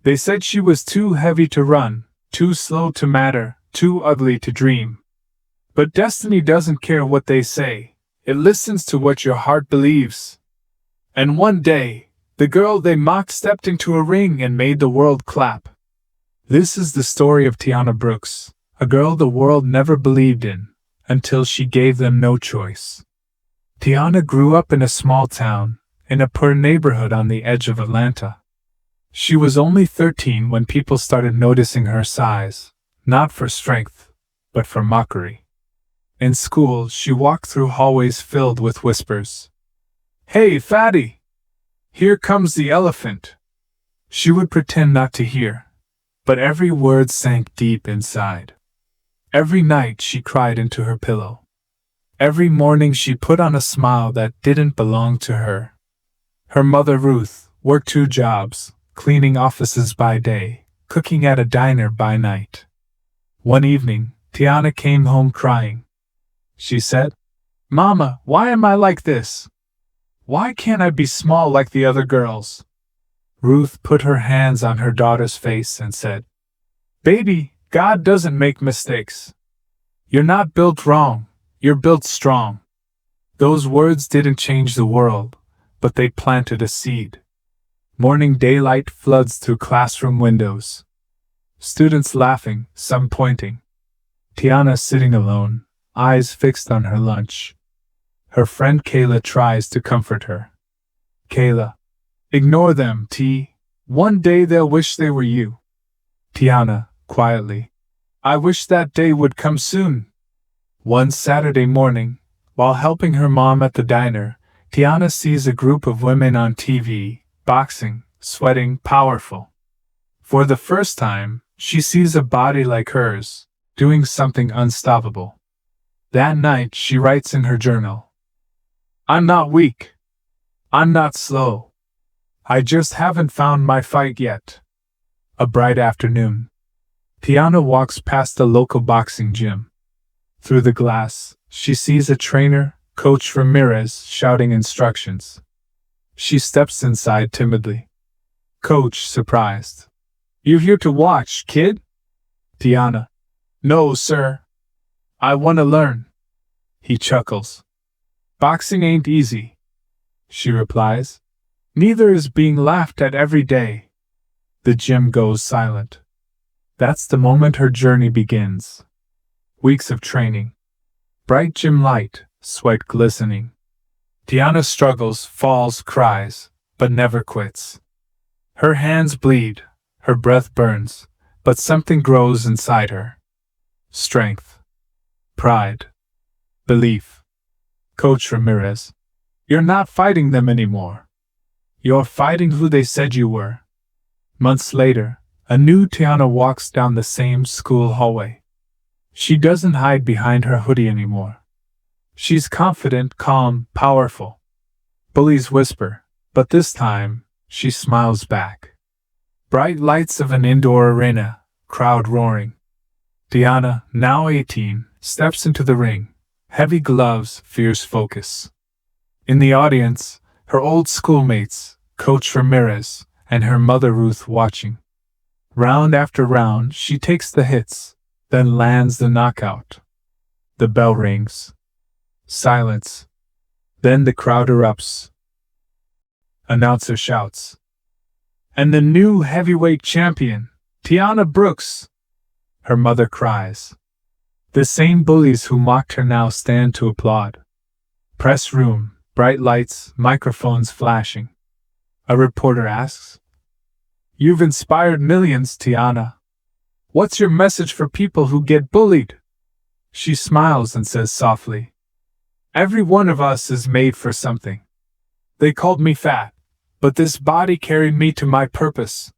They said she was too heavy to run, too slow to matter, too ugly to dream. But destiny doesn't care what they say. It listens to what your heart believes. And one day, the girl they mocked stepped into a ring and made the world clap. This is the story of Tiana Brooks, a girl the world never believed in, until she gave them no choice. Tiana grew up in a small town, in a poor neighborhood on the edge of Atlanta. She was only 13 when people started noticing her size, not for strength, but for mockery. In school, she walked through hallways filled with whispers. "Hey, fatty! Here comes the elephant!" She would pretend not to hear, but every word sank deep inside. Every night she cried into her pillow. Every morning she put on a smile that didn't belong to her. Her mother Ruth worked 2 jobs, cleaning offices by day, cooking at a diner by night. One evening, Tiana came home crying. She said, "Mama, why am I like this? Why can't I be small like the other girls?" Ruth put her hands on her daughter's face and said, "Baby, God doesn't make mistakes. You're not built wrong, you're built strong." Those words didn't change the world, but they planted a seed. Morning daylight floods through classroom windows. Students laughing, some pointing. Tiana sitting alone, eyes fixed on her lunch. Her friend Kayla tries to comfort her. "Kayla, ignore them, T. One day they'll wish they were you." Tiana, quietly, "I wish that day would come soon." One Saturday morning, while helping her mom at the diner, Tiana sees a group of women on TV, boxing, sweating, powerful. For the first time, she sees a body like hers, doing something unstoppable. That night she writes in her journal, "I'm not weak. I'm not slow. I just haven't found my fight yet." A bright afternoon, Tiana walks past the local boxing gym. Through the glass, she sees a trainer, Coach Ramirez, shouting instructions. She steps inside timidly. Coach, surprised. "You here to watch, kid?" Tiana, "No, sir. I want to learn." He chuckles. "Boxing ain't easy," she replies. "Neither is being laughed at every day." The gym goes silent. That's the moment her journey begins. Weeks of training. Bright gym light, sweat glistening. Tiana struggles, falls, cries, but never quits. Her hands bleed, her breath burns, but something grows inside her. Strength. Pride. Belief. Coach Ramirez, "You're not fighting them anymore. You're fighting who they said you were." Months later, a new Tiana walks down the same school hallway. She doesn't hide behind her hoodie anymore. She's confident, calm, powerful. Bullies whisper, but this time, she smiles back. Bright lights of an indoor arena, crowd roaring. Tiana, now 18, steps into the ring. Heavy gloves, fierce focus. In the audience, her old schoolmates, Coach Ramirez, and her mother Ruth watching. Round after round, she takes the hits, then lands the knockout. The bell rings. Silence. Then the crowd erupts. Announcer shouts. "And the new heavyweight champion, Tiana Brooks!" Her mother cries. The same bullies who mocked her now stand to applaud. Press room, bright lights, microphones flashing. A reporter asks, "You've inspired millions, Tiana. What's your message for people who get bullied?" She smiles and says softly, "Every one of us is made for something. They called me fat, but this body carried me to my purpose.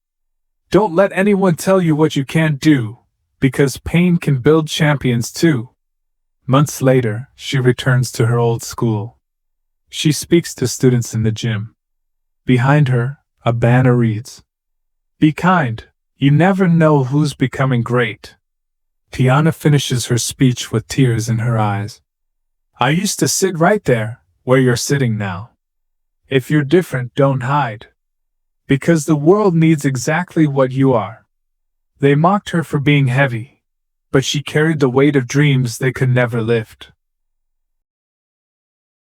Don't let anyone tell you what you can't do, because pain can build champions too." Months later, she returns to her old school. She speaks to students in the gym. Behind her, a banner reads, "Be kind, you never know who's becoming great." Tiana finishes her speech with tears in her eyes. "I used to sit right there, where you're sitting now. If you're different, don't hide. Because the world needs exactly what you are. They mocked her for being heavy, but she carried the weight of dreams they could never lift.